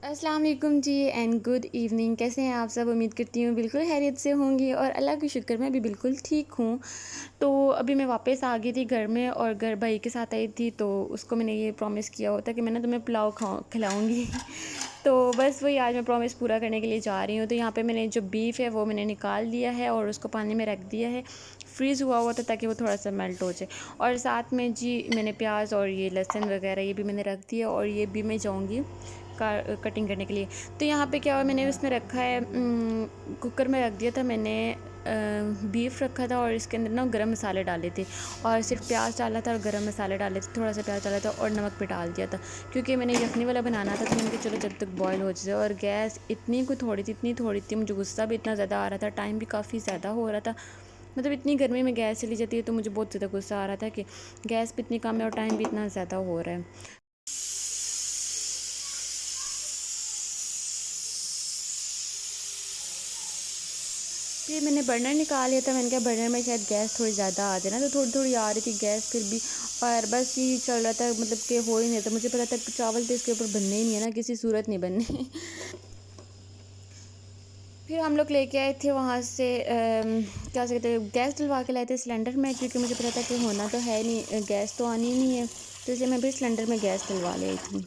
अस्सलाम वालेकुम जी and good evening. कैसे हैं आप सब? उम्मीद करती हूँ बिल्कुल खैरियत से होंगी और अल्लाह की शुक्र मैं भी बिल्कुल ठीक हूँ। तो अभी मैं वापस आ गई थी घर में और घर भाई के साथ आई थी, तो उसको मैंने ये प्रॉमिस किया होता कि मैं ना तुम्हें पुलाव खिलाऊँगी। तो बस वही आज मैं प्रॉमिस पूरा करने के लिए जा रही हूँ। तो यहाँ पे मैंने जो बीफ है वो मैंने निकाल लिया है और उसको पानी में रख दिया है, फ्रीज़ हुआ था ताकि वो थोड़ा सा मेल्ट हो जाए। और साथ में जी मैंने प्याज और ये लहसुन वगैरह ये भी मैंने रख दिया और ये भी मैं जाऊँगी कटिंग करने के लिए। तो यहाँ पे क्या हुआ, मैंने उसमें रखा है कुकर में रख दिया था मैंने, बीफ रखा था और इसके अंदर ना गरम मसाले डाले थे और सिर्फ प्याज डाला था और गरम मसाले डाले थे, थोड़ा सा प्याज डाला था और नमक भी डाल दिया था क्योंकि मैंने यखनी वाला बनाना था। तो मैंने कहा चलो जब तक बॉयल हो जाए। और गैस इतनी इतनी थोड़ी थी, मुझे गुस्सा भी इतना ज़्यादा आ रहा था, टाइम भी काफ़ी ज़्यादा हो रहा था। मतलब इतनी गर्मी में गैस चली जाती है तो मुझे बहुत ज़्यादा गुस्सा आ रहा था कि गैस भी इतनी कम है और टाइम भी इतना ज़्यादा हो रहा है। फिर मैंने बर्नर निकाल लिया था। मैंने कहा बर्नर में शायद गैस थोड़ी ज़्यादा आ जाए ना, तो थोड़ी थोड़ी आ रही थी गैस फिर भी। और बस यही चल रहा था, मतलब कि हो ही नहीं था। मुझे पता था कि चावल तो इसके ऊपर बनने ही नहीं है ना, किसी सूरत नहीं बनने। फिर हम लोग लेके आए थे वहाँ से क्या कहते हैं, गैस डलवा के लाए थे सिलेंडर में, क्योंकि मुझे पता था कि होना तो है नहीं, गैस तो आनी ही नहीं है। तो इसलिए मैं भी सिलेंडर में गैस डलवा ली थी।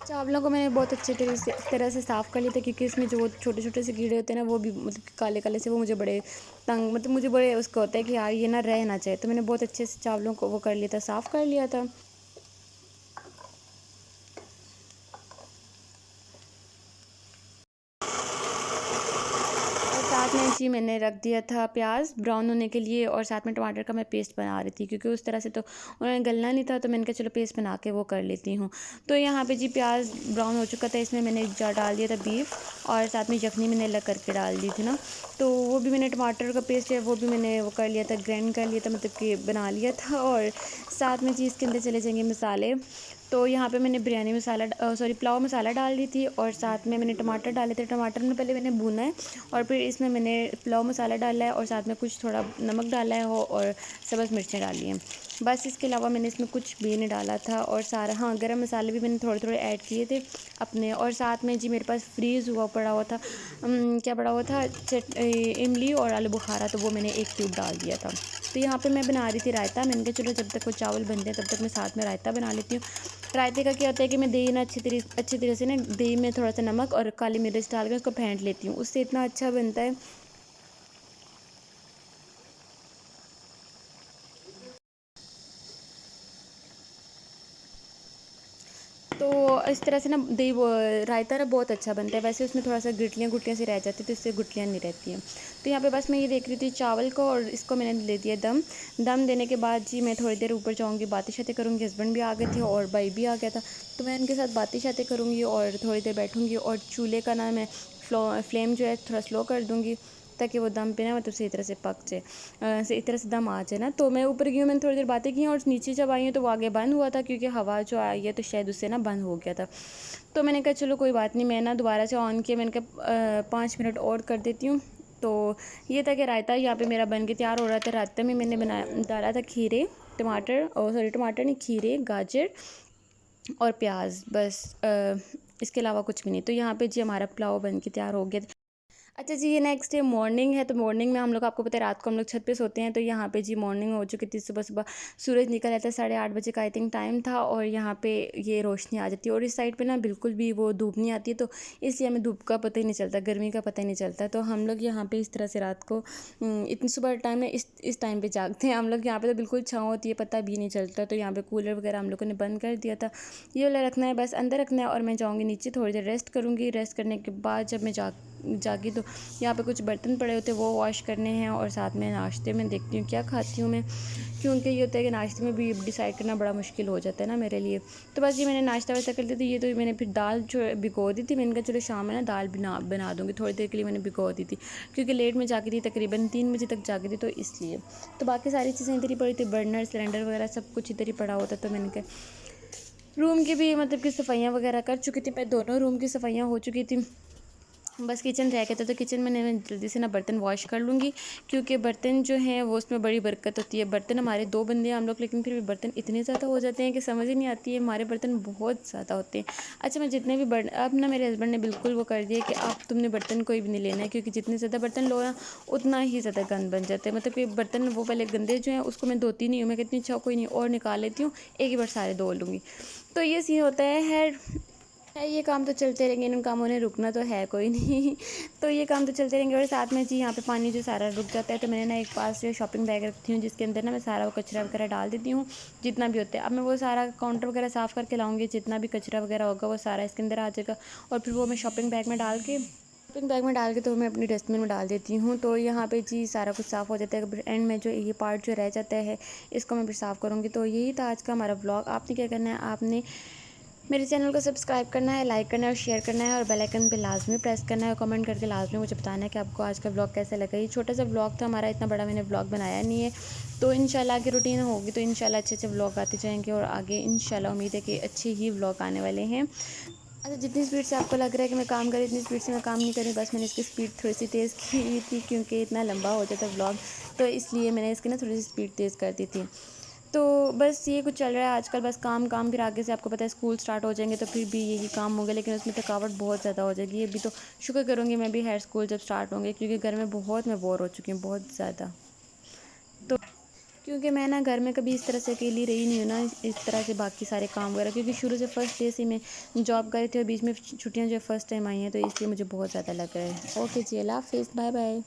चावलों को मैंने बहुत अच्छे तरह से साफ़ कर लिया था, क्योंकि इसमें जो छोटे छोटे से कीड़े होते हैं ना, वो भी मतलब कि काले काले से, वो मुझे बड़े तंग, मतलब मुझे बड़े उसका होता है कि यार ये ना रहना चाहिए। तो मैंने बहुत अच्छे से चावलों को वो कर लिया था, साफ़ कर लिया था। और साथ में जी मैंने रख दिया था प्याज ब्राउन होने के लिए, और साथ में टमाटर का मैं पेस्ट बना रही थी, क्योंकि उस तरह से तो उन्होंने गलना नहीं था। तो मैंने कहा चलो पेस्ट बना के वो कर लेती हूँ। तो यहाँ पे जी प्याज ब्राउन हो चुका था, इसमें मैंने डाल दिया था बीफ, और साथ में यखनी मैंने अलग करके डाल दी थी ना। तो वो भी मैंने टमाटर का पेस्ट है वो भी मैंने वो कर लिया था, ग्राइंड कर लिया था, मतलब कि बना लिया था। और साथ में जी इसके अंदर चले जाएंगे मसाले। तो यहाँ पे मैंने बिरयानी मसाला सॉरी पुलाव मसाला डाल दी थी, और साथ में मैंने टमाटर डाले थे। टमाटर में पहले मैंने भूना है और फिर इसमें मैंने पुलाव मसाला डाला है, और साथ में कुछ थोड़ा नमक डाला है हो, और सब्ज़ मिर्चें डाली हैं। बस इसके अलावा मैंने इसमें कुछ भी नहीं डाला था। और सारा, हाँ, गरम मसाले भी मैंने थोड़े थोड़े ऐड किए थे अपने। और साथ में जी मेरे पास फ्रीज़ हुआ पड़ा हुआ था, क्या पड़ा हुआ था, इमली और आलू बुखारा, तो वो मैंने एक ट्यूब डाल दिया था। तो यहाँ पे मैं बना रही थी रायता। मैंने कहा चलो जब तक वो चावल बनते हैं तब तक मैं साथ में रायता बना लेती हूँ। रायते का क्या होता है कि मैं दही ना अच्छी तरह से ना, दही में थोड़ा सा नमक और काली मिर्च डाल के उसको फेंट लेती हूँ, उससे इतना अच्छा बनता है। तो इस तरह से ना दही वो रायता ना बहुत अच्छा बनता है। वैसे उसमें थोड़ा सा गुठलियाँ गुठलियाँ सी रह जाती है, तो इससे गुठलियाँ नहीं रहती हैं। तो यहाँ पे बस मैं ये देख रही थी चावल को, और इसको मैंने दे दिया दम। दम देने के बाद जी मैं थोड़ी देर ऊपर जाऊँगी, बातें शातें करूँगी। हस्बैंड भी आ गए थे और भाई भी आ गया था, तो मैं उनके साथ बातें शातें करूँगी और थोड़ी देर बैठूँगी। और चूल्हे का ना मैं फ्लेम जो है थोड़ा स्लो कर दूँगी, ताकि वो दम पे ना मतलब सही तरह से पक जाए, सही तरह से दम आ जाए ना। तो मैं ऊपर गई हूँ, मैंने थोड़ी देर बातें की, और नीचे जब आई हूँ तो वो आगे बंद हुआ था, क्योंकि हवा जो आई है तो शायद उससे ना बंद हो गया था। तो मैंने कहा चलो कोई बात नहीं, मैं ना दोबारा से ऑन किया। मैंने कहा 5 मिनट और कर देती हूँ। तो ये था कि रायता यहाँ पे मेरा बन के तैयार हो रहा था। रायते में मैंने बनाया डाला था खीरे, टमाटर, और सॉरी टमाटर नहीं, खीरे, गाजर और प्याज, बस इसके अलावा कुछ भी नहीं। तो यहाँ पे जी हमारा पुलाव बन के तैयार हो गया। अच्छा जी, ये नेक्स्ट डे मॉर्निंग है। तो मॉर्निंग में हम लोग, आपको पता है रात को हम लोग छत पे सोते हैं, तो यहाँ पे जी मॉर्निंग हो चुकी थी। सुबह सुबह सूरज निकल आता है, 8:30 बजे का आई थिंक टाइम था, और यहाँ पे ये रोशनी आ जाती है। और इस साइड पे ना बिल्कुल भी वो धूप नहीं आती है, तो इसलिए हमें धूप का पता ही नहीं चलता, गर्मी का पता ही नहीं चलता। तो हम लोग यहाँ पे इस तरह से रात को इतनी सुबह टाइम में इस टाइम पे जागते हैं हम लोग। यहाँ पे तो बिल्कुल छाँव होती है, पता भी नहीं चलता। तो यहाँ पे कूलर वगैरह हम लोगों ने बंद कर दिया था। ये वाला रखना है, बस अंदर रखना है। और मैं जाऊँगी नीचे, थोड़ी देर रेस्ट करूँगी। रेस्ट करने के बाद जब मैं जागी तो यहाँ पे कुछ बर्तन पड़े होते हैं, वो वॉश करने हैं। और साथ में नाश्ते में देखती हूँ क्या खाती हूँ मैं, क्योंकि ये होता है कि नाश्ते में भी डिसाइड करना बड़ा मुश्किल हो जाता है ना मेरे लिए। तो बस ये मैंने नाश्ता वास्ता कर लिया था। ये तो मैंने फिर दाल जो भिगो दी थी, मैंने कहा चलो शाम में ना दाल बना दूँगी। थोड़ी देर के लिए मैंने भिगो दी थी, क्योंकि लेट में जागी थी, तकरीबन 3 बजे तक जागी थी, तो इसलिए। तो बाकी सारी चीज़ें इधर ही पड़ी थी, बर्नर, सिलेंडर वगैरह सब कुछ इधर ही पड़ा होता। तो मैंने कहा रूम की भी मतलब कि सफाइयाँ वगैरह कर चुकी थी मैं, दोनों रूम की सफाइयाँ हो चुकी थी, बस किचन रह गया था। तो किचन में मैं जल्दी से ना बर्तन वॉश कर लूँगी, क्योंकि बर्तन जो हैं वो उसमें बड़ी बरकत होती है। बर्तन हमारे 2 बंदे हैं हम लोग, लेकिन फिर भी बर्तन इतने ज़्यादा हो जाते हैं कि समझ ही नहीं आती है, हमारे बर्तन बहुत ज़्यादा होते हैं। अच्छा, मैं जितने भी अब ना मेरे हस्बैंड ने बिल्कुल वो कर दिया कि अब तुमने बर्तन कोई भी नहीं लेना है, क्योंकि जितने ज़्यादा बर्तन लो ना उतना ही ज़्यादा गंद बन जाते हैं। मतलब कि बर्तन वो पहले गंदे जो हैं उसको मैं धोती नहीं हूँ, मैं कहती हूँ अच्छा कोई नहीं और निकाल लेती हूँ, एक ही बार सारे धो लूँगी। तो ये सीन होता है ये काम तो चलते रहेंगे, इन कामों ने रुकना तो है कोई नहीं। तो ये काम तो चलते रहेंगे। और साथ में जी यहाँ पे पानी जो सारा रुक जाता है, तो मैंने ना एक पास जो शॉपिंग बैग रखती हूँ, जिसके अंदर ना मैं सारा वो कचरा वगैरह डाल देती हूँ जितना भी होता है। अब मैं वो सारा काउंटर वगैरह साफ़ करके लाऊंगी, जितना भी कचरा वगैरह होगा वो सारा इसके अंदर आ जाएगा, और फिर वो मैं शॉपिंग बैग में डाल के तो मैं अपनी डस्टबिन में डाल देती हूँ। तो यहाँ पे जी सारा कुछ साफ़ हो जाता है। एंड में जो ये पार्ट जो रह जाता है इसको मैं फिर साफ़ करूँगी। तो यही था आज का हमारा व्लॉग। आपने क्या करना है, आपने मेरे चैनल को सब्सक्राइब करना है, लाइक करना है और शेयर करना है, और बेल आइकन पे लाजमी प्रेस करना है, और कमेंट करके लाजमी मुझे बताना है कि आपको आज का व्लॉग कैसा लगा। ये छोटा सा व्लॉग था हमारा, इतना बड़ा मैंने व्लॉग बनाया नहीं है। तो इंशाल्लाह आगे रूटीन होगी तो इंशाल्लाह अच्छे अच्छे व्लॉग आते जाएंगे, और आगे इंशाल्लाह उम्मीद है कि अच्छे ही व्लॉग आने वाले हैं। अच्छा, जितनी स्पीड से आपको लग रहा है कि मैं काम करी, इतनी स्पीड से मैं काम नहीं करी, बस मैंने इसकी स्पीड थोड़ी सी तेज़ की थी, क्योंकि इतना लंबा हो जाता व्लॉग, तो इसलिए मैंने इसकी ना थोड़ी सी स्पीड तेज़ कर दी थी। तो बस ये कुछ चल रहा है आजकल, बस काम काम। फिर आगे से आपको पता है स्कूल स्टार्ट हो जाएंगे तो फिर भी यही काम होगा, लेकिन उसमें थकावट बहुत ज़्यादा हो जाएगी। अभी तो शुक्र करूँगी मैं भी हायर स्कूल जब स्टार्ट होंगे, क्योंकि घर में बहुत मैं बोर हो चुकी हूँ, बहुत ज़्यादा। तो क्योंकि मैं ना घर में कभी इस तरह से अकेली रही नहीं हूँ ना, इस तरह से बाकी सारे काम वगैरह, क्योंकि शुरू से फर्स्ट डे से मैं जॉब कर रही थी, और बीच में छुट्टियाँ जो फर्स्ट टाइम आई हैं, तो इसलिए मुझे बहुत ज़्यादा लग रहा है। ओके जी, अल्लाह हाफिज़, बाय बाय।